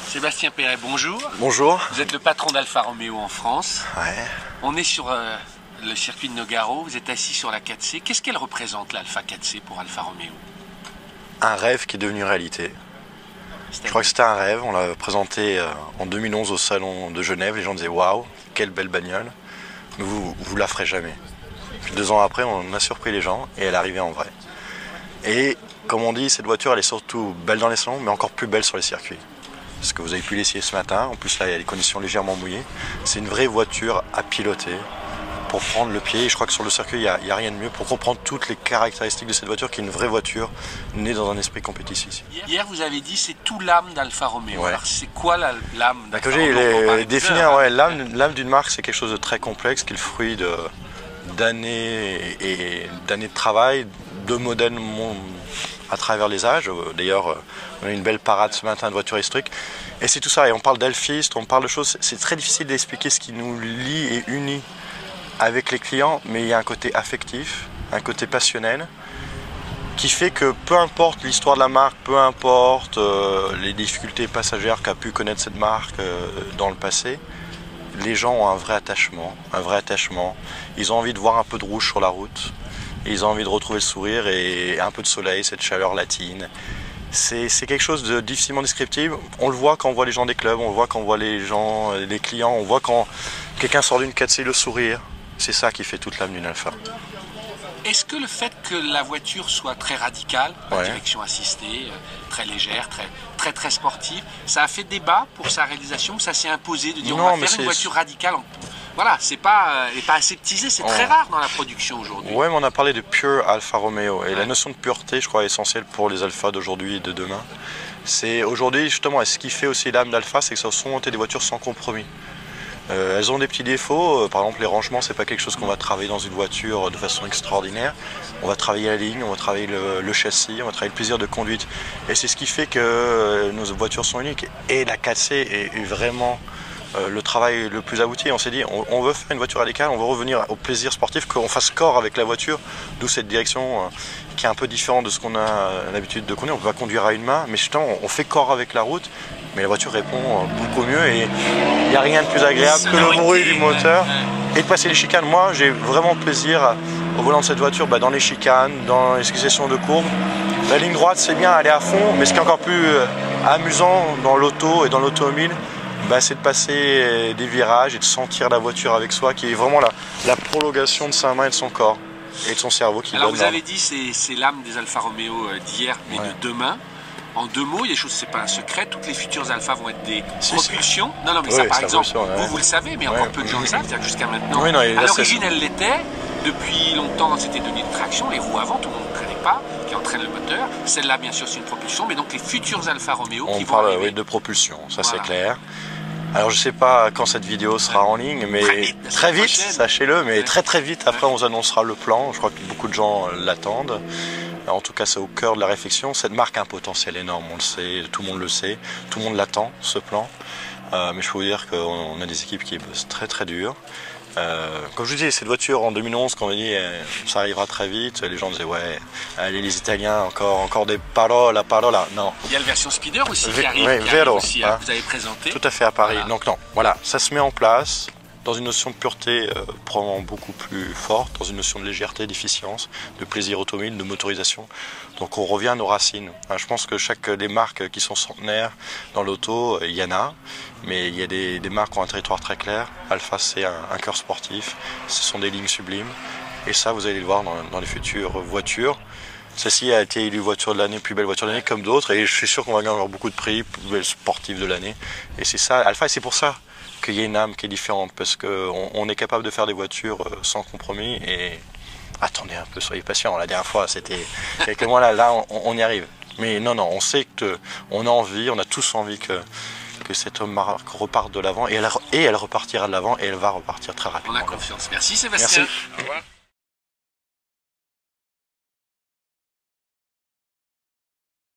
Sébastien Perret, bonjour. Bonjour. Vous êtes le patron d'Alfa Romeo en France. Ouais. On est sur le circuit de Nogaro, vous êtes assis sur la 4C. Qu'est-ce qu'elle représente l'Alfa 4C pour Alfa Romeo? Un rêve qui est devenu réalité. Je crois que c'était un rêve, on l'a présenté en 2011 au salon de Genève, les gens disaient waouh, quelle belle bagnole, mais vous la ferez jamais. Puis 2 ans après, on a surpris les gens et elle arrivait en vrai. Et comme on dit, cette voiture elle est surtout belle dans les salons, mais encore plus belle sur les circuits. Parce que vous avez pu l'essayer ce matin, en plus là il y a des conditions légèrement mouillées. C'est une vraie voiture à piloter pour prendre le pied. Et je crois que sur le circuit, il n'y a rien de mieux pour comprendre toutes les caractéristiques de cette voiture qui est une vraie voiture née dans un esprit compétitif. Hier vous avez dit c'est tout l'âme d'Alfa Romeo. Ouais. Alors c'est quoi l'âme d'Alfa Romeo? Définir l'âme d'une marque, c'est quelque chose de très complexe qui est le fruit d'années de travail, de modèles à travers les âges. D'ailleurs, on a une belle parade ce matin de voitures historiques. Et c'est tout ça. Et on parle d'alfistes, on parle de choses. C'est très difficile d'expliquer ce qui nous lie et unit avec les clients, mais il y a un côté affectif, un côté passionnel, qui fait que peu importe l'histoire de la marque, peu importe les difficultés passagères qu'a pu connaître cette marque dans le passé, les gens ont un vrai attachement, Ils ont envie de voir un peu de rouge sur la route, ils ont envie de retrouver le sourire et un peu de soleil, cette chaleur latine. C'est quelque chose de difficilement descriptible. On le voit quand on voit les gens des clubs, on le voit quand on voit les clients, on voit quand quelqu'un sort d'une 4C, le sourire. C'est ça qui fait toute l'âme d'une Alfa. Est-ce que le fait que la voiture soit très radicale, direction assistée, très légère, très sportive, ça a fait débat pour sa réalisation? Ça s'est imposé de dire on va faire une voiture radicale? Voilà, elle n'est pas aseptisée, c'est très rare dans la production aujourd'hui. Oui, mais on a parlé de pure Alfa Romeo. Et la notion de pureté, je crois, est essentielle pour les Alfa d'aujourd'hui et de demain. C'est aujourd'hui, justement, et ce qui fait aussi l'âme d'Alfa, c'est que ce sont des voitures sans compromis. Elles ont des petits défauts, par exemple les rangements, c'est pas quelque chose qu'on va travailler dans une voiture de façon extraordinaire. On va travailler la ligne, on va travailler le châssis, on va travailler le plaisir de conduite. Et c'est ce qui fait que nos voitures sont uniques. Et la 4C est vraiment le travail le plus abouti. On s'est dit, on veut faire une voiture radicale, on veut revenir au plaisir sportif, qu'on fasse corps avec la voiture, d'où cette direction qui est un peu différente de ce qu'on a l'habitude de conduire. On peut pas conduire à une main, mais justement, on fait corps avec la route. Mais la voiture répond beaucoup mieux et il n'y a rien de plus agréable que le bruit du moteur et de passer les chicanes. Moi, j'ai vraiment plaisir au volant de cette voiture, dans les chicanes, dans les successions de courbes. La ligne droite, c'est bien, aller à fond, mais ce qui est encore plus amusant dans l'auto et dans l'automobile, c'est de passer des virages et de sentir la voiture avec soi, qui est vraiment la prolongation de sa main et de son corps et de son cerveau. Alors vous avez dit c'est l'âme des Alfa Romeo d'hier, mais de demain. En 2 mots, il y a des choses, c'est pas un secret, toutes les futures Alfa vont être des propulsions. Non, mais ça par exemple, vous le savez, mais encore peu de gens le savent, c'est-à-dire que jusqu'à maintenant, à l'origine elle l'était, depuis longtemps c'était donné de traction, les roues avant, tout le monde ne traînait pas, qui entraînent le moteur. Celle-là bien sûr c'est une propulsion, mais donc les futures Alfa Romeo qui vont arriver. On parle de propulsion, ça c'est clair. Alors je sais pas quand cette vidéo sera en ligne, mais très vite, sachez-le, mais très vite, après on vous annoncera le plan, je crois que beaucoup de gens l'attendent. En tout cas, c'est au cœur de la réflexion. Cette marque a un potentiel énorme, on le sait, tout le monde le sait, tout le monde l'attend, ce plan. Mais je peux vous dire qu'on a des équipes qui bossent très dur. Comme je vous disais, cette voiture en 2011, quand on dit ça arrivera très vite, les gens disaient ouais, allez les Italiens, encore des parola. Non. Il y a la version Speeder aussi qui arrive, aussi, que vous avez présenté. Tout à fait à Paris. Donc non, voilà, ça se met en place. Dans une notion de pureté probablement beaucoup plus forte, dans une notion de légèreté, d'efficience, de plaisir automobile, de motorisation. Donc on revient à nos racines. Je pense que chaque des marques qui sont centenaires dans l'auto, il y en a, mais il y a des marques qui ont un territoire très clair. Alfa, c'est un cœur sportif, ce sont des lignes sublimes, et ça vous allez le voir dans les futures voitures. Celle-ci a été élue voiture de l'année, plus belle voiture de l'année comme d'autres, et je suis sûr qu'on va gagner encore beaucoup de prix, plus belle sportive de l'année. Et c'est ça, Alfa, et c'est pour ça qu'il y a une âme qui est différente, parce qu'on est capable de faire des voitures sans compromis. Et attendez un peu, soyez patients, la dernière fois c'était quelques mois, là on y arrive. Mais non, on sait qu'on a envie, on a tous envie que cette marque reparte de l'avant, et elle repartira de l'avant, et elle va repartir très rapidement. On a confiance. Merci Sébastien. Merci. Au revoir.